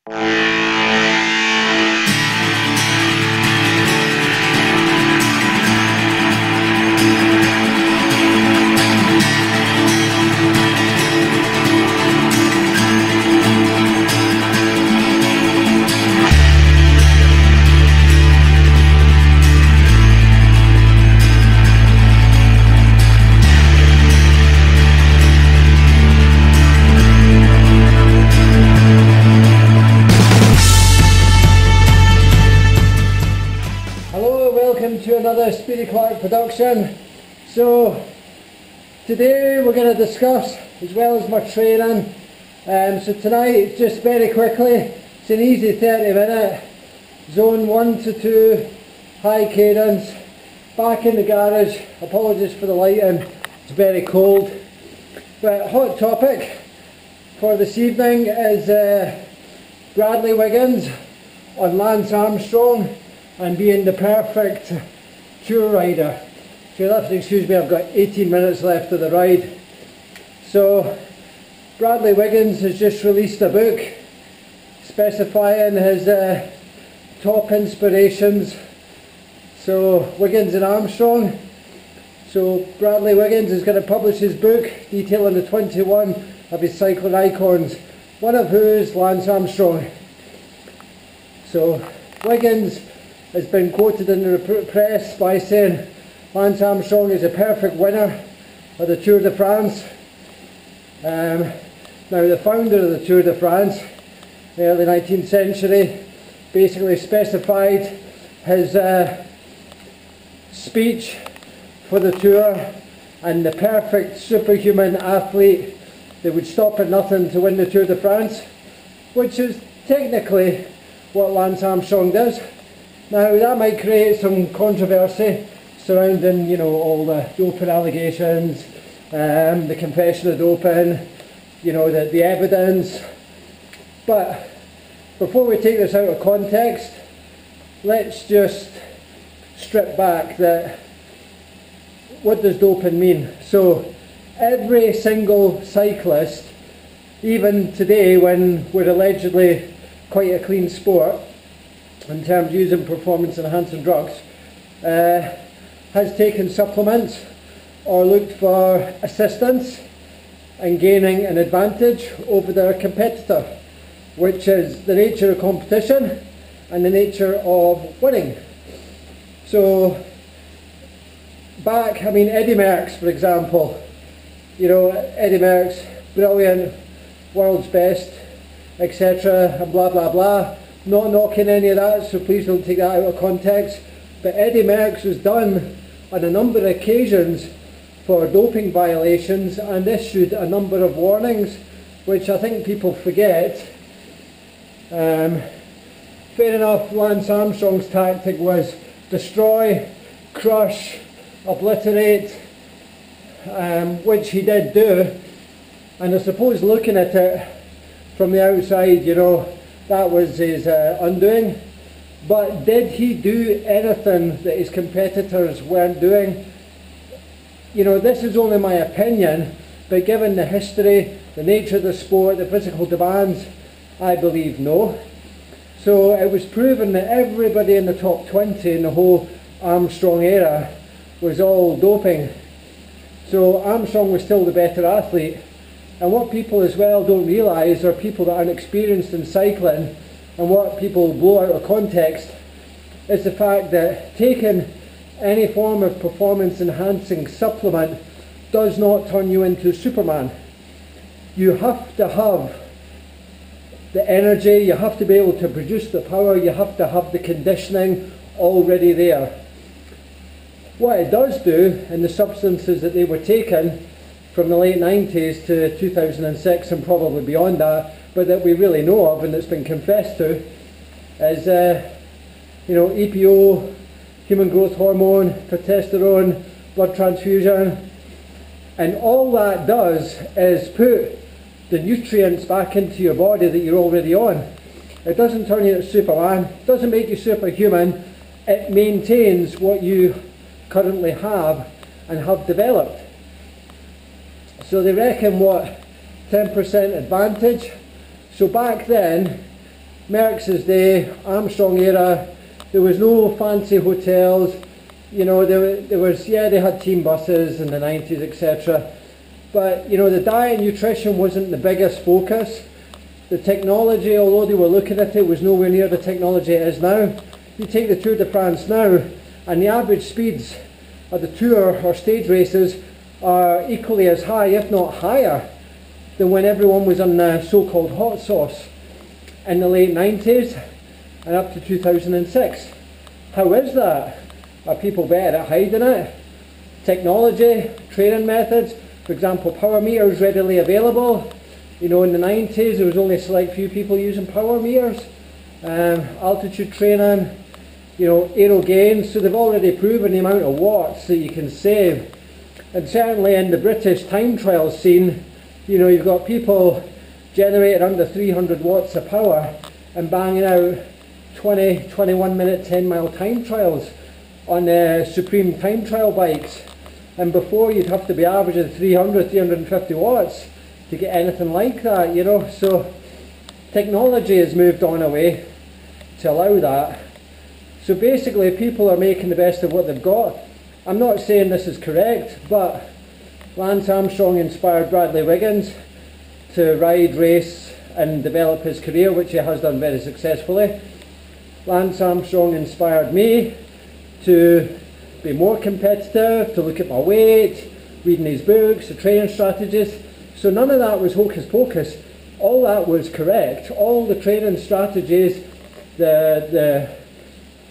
To another Speedieclark production. So today we're going to discuss, as well as my training, so tonight, just very quickly, it's an easy 30-minute zone 1 to 2 high cadence, back in the garage. Apologies for the lighting, it's very cold, but hot topic for this evening is Bradley Wiggins on Lance Armstrong and being the perfect tour rider. So you'll have to excuse me, I've got 18 minutes left of the ride. So Bradley Wiggins has just released a book specifying his top inspirations. So Wiggins and Armstrong. So Bradley Wiggins is going to publish his book detailing the 21 of his cycling icons, one of whose Lance Armstrong. So Wiggins has been quoted in the press by saying Lance Armstrong is a perfect winner of the Tour de France. Now the founder of the Tour de France, in the early 19th century, basically specified his speech for the Tour and the perfect superhuman athlete that would stop at nothing to win the Tour de France, which is technically what Lance Armstrong does. Now that might create some controversy surrounding, you know, all the doping allegations, the confession of doping, you know, the evidence. But before we take this out of context, let's just strip back that what does doping mean? So every single cyclist, even today when we're allegedly quite a clean sport, in terms of using performance enhancing drugs, has taken supplements or looked for assistance in gaining an advantage over their competitor, which is the nature of competition and the nature of winning. So back, I mean, Eddie Merckx, for example, you know, Eddie Merckx, brilliant, world's best, etc., and blah blah blah. Not knocking any of that, so please don't take that out of context. But Eddie Merckx was done on a number of occasions for doping violations and issued a number of warnings, which I think people forget. Fair enough, Lance Armstrong's tactic was destroy, crush, obliterate, which he did do. And I suppose looking at it from the outside, you know, that was his undoing. But did he do anything that his competitors weren't doing? You know, this is only my opinion, but given the history, the nature of the sport, the physical demands, I believe no. So it was proven that everybody in the top 20 in the whole Armstrong era was all doping. So Armstrong was still the better athlete. And what people as well don't realise, or people that aren't experienced in cycling, and what people blow out of context, is the fact that taking any form of performance enhancing supplement does not turn you into Superman. You have to have the energy, you have to be able to produce the power, you have to have the conditioning already there. What it does do in the substances that they were taking from the late 90s to 2006 and probably beyond that, but that we really know of and that's been confessed to, is you know, EPO, human growth hormone, progesterone, blood transfusion, and all that does is put the nutrients back into your body that you're already on. It doesn't turn you into Superman, it doesn't make you superhuman, it maintains what you currently have and have developed. So they reckon what, 10% advantage. So back then, Merckx's day, Armstrong era, there was no fancy hotels. You know, there was, yeah, they had team buses in the 90s, etc. But, you know, the diet and nutrition wasn't the biggest focus. The technology, although they were looking at it, was nowhere near the technology it is now. You take the Tour de France now, and the average speeds of the Tour or stage races are equally as high, if not higher, than when everyone was on the so-called hot sauce in the late 90s and up to 2006. How is that? Are people better at hiding it? Technology, training methods, for example, power meters readily available. You know, in the 90s there was only a select few people using power meters. Altitude training, you know, aero gains, so they've already proven the amount of watts that you can save. And certainly in the British time trial scene, you know, you've got people generating under 300 watts of power and banging out 20, 21 minute, 10-mile time trials on Supreme time trial bikes. And before, you'd have to be averaging 300, 350 watts to get anything like that, you know. So technology has moved on a way to allow that. So basically people are making the best of what they've got. I'm not saying this is correct, but Lance Armstrong inspired Bradley Wiggins to ride, race and develop his career, which he has done very successfully. Lance Armstrong inspired me to be more competitive, to look at my weight, reading his books, the training strategies. So none of that was hocus pocus. All that was correct. All the training strategies, the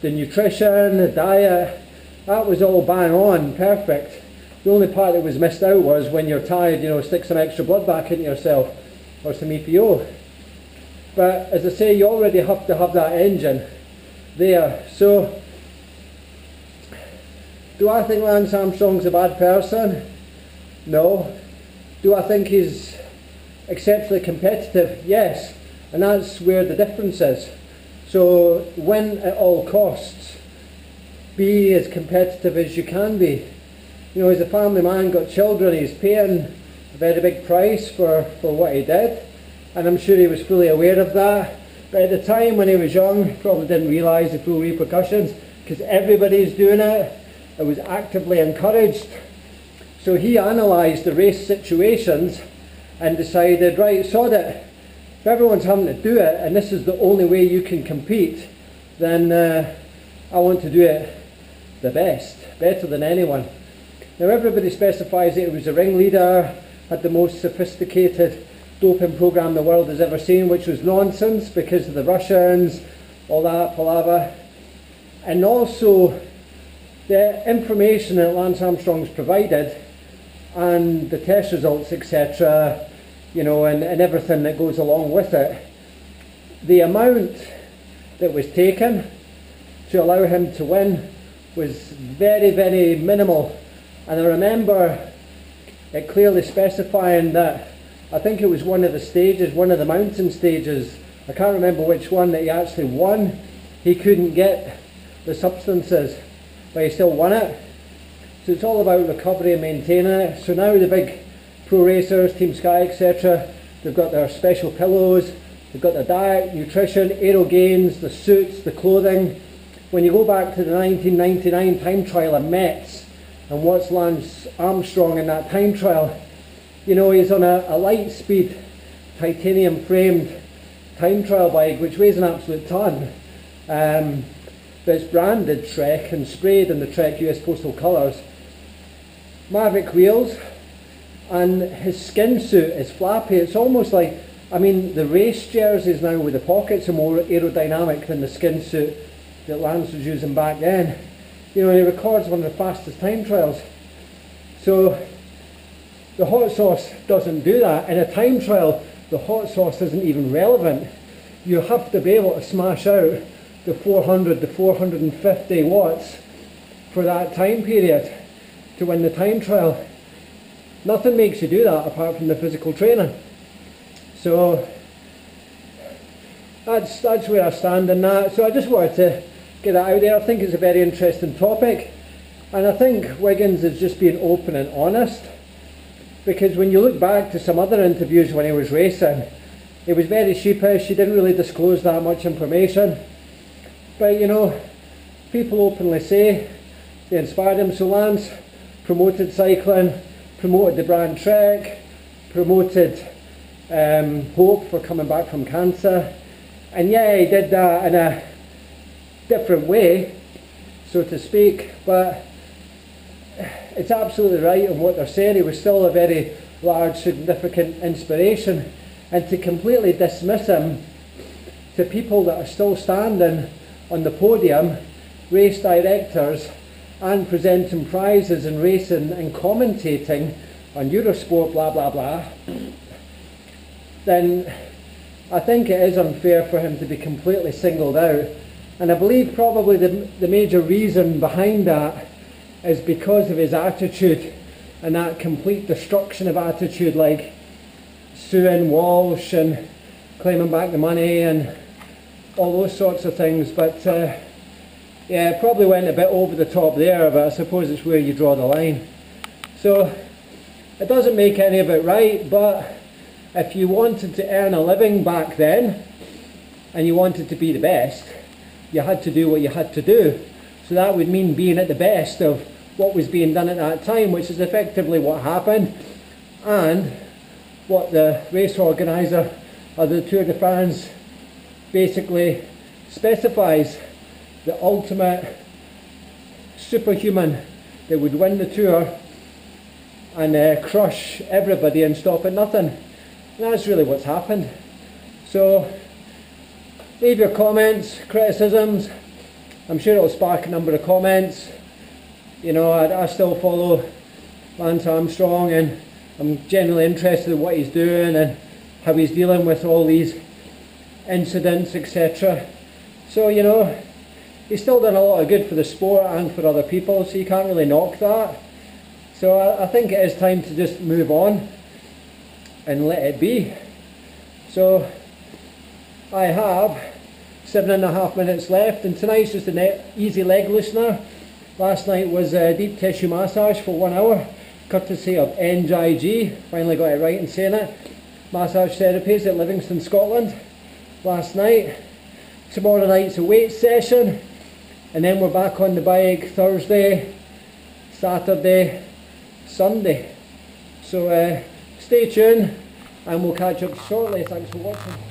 nutrition, the diet, that was all bang on, perfect. The only part that was missed out was when you're tired, you know, stick some extra blood back into yourself or some EPO. But as I say, you already have to have that engine there. So do I think Lance Armstrong's a bad person? No. Do I think he's exceptionally competitive? Yes. And that's where the difference is. So win at all costs. Be as competitive as you can be. You know, he's a family man, got children, he's paying a very big price for what he did. And I'm sure he was fully aware of that. But at the time when he was young, he probably didn't realise the full repercussions, because everybody's doing it. It was actively encouraged. So he analysed the race situations and decided, right, sod it. If everyone's having to do it and this is the only way you can compete, then I want to do it the best, better than anyone. Now everybody specifies that he was a ringleader, had the most sophisticated doping program the world has ever seen, which was nonsense because of the Russians, all that palaver. And also the information that Lance Armstrong's provided and the test results, etc., you know, and everything that goes along with it, the amount that was taken to allow him to win was very, very minimal. And I remember it clearly specifying that, I think it was one of the stages, one of the mountain stages, I can't remember which one, that he actually won. He couldn't get the substances, but he still won it. So it's all about recovery and maintaining it. So now the big pro racers, Team Sky, etc., they've got their special pillows, they've got their diet, nutrition, aero gains, the suits, the clothing. When you go back to the 1999 time trial in Metz and watch Lance Armstrong in that time trial, you know, he's on a light speed titanium framed time trial bike which weighs an absolute ton. But it's branded Trek and sprayed in the Trek US Postal colours. Maverick wheels, and his skin suit is flappy. It's almost like, I mean, the race jerseys now with the pockets are more aerodynamic than the skin suit that Lance was using back then. You know, he records one of the fastest time trials. So the hot sauce doesn't do that. In a time trial, the hot sauce isn't even relevant. You have to be able to smash out the 400 to 450 watts for that time period to win the time trial. Nothing makes you do that apart from the physical training. So that's where I stand in that. So I just wanted to get that out there. I think it's a very interesting topic, and I think Wiggins is just being open and honest, because when you look back to some other interviews when he was racing, He was very sheepish, he didn't really disclose that much information. But you know, people openly say they inspired him. So Lance promoted cycling, promoted the brand Trek, promoted hope for coming back from cancer. And yeah, he did that in a different way, so to speak, but it's absolutely right in what they're saying. He was still a very large, significant inspiration, and to completely dismiss him to people that are still standing on the podium, race directors, and presenting prizes and racing and commentating on Eurosport, blah blah blah, then I think it is unfair for him to be completely singled out. And I believe probably the major reason behind that is because of his attitude, and that complete destruction of attitude, like suing Walsh and claiming back the money and all those sorts of things. But yeah, it probably went a bit over the top there, but I suppose it's where you draw the line. So it doesn't make any of it right, but if you wanted to earn a living back then and you wanted to be the best, you had to do what you had to do. So that would mean being at the best of what was being done at that time, which is effectively what happened, and what the race organiser of the Tour de France basically specifies: the ultimate superhuman that would win the Tour and crush everybody and stop at nothing. And that's really what's happened. So leave your comments, criticisms. I'm sure it'll spark a number of comments. You know, I still follow Lance Armstrong, and I'm generally interested in what he's doing and how he's dealing with all these incidents, etc. So, you know, he's still done a lot of good for the sport and for other people, so you can't really knock that. So I think it is time to just move on and let it be. So I have 7.5 minutes left, and tonight's just an easy leg loosener. Last night was a deep tissue massage for 1 hour, courtesy of NJG, finally got it right in saying it, Massage Therapies at Livingston, Scotland, last night. Tomorrow night's a weight session, and then we're back on the bike Thursday, Saturday, Sunday. So stay tuned, and we'll catch up shortly. Thanks for watching.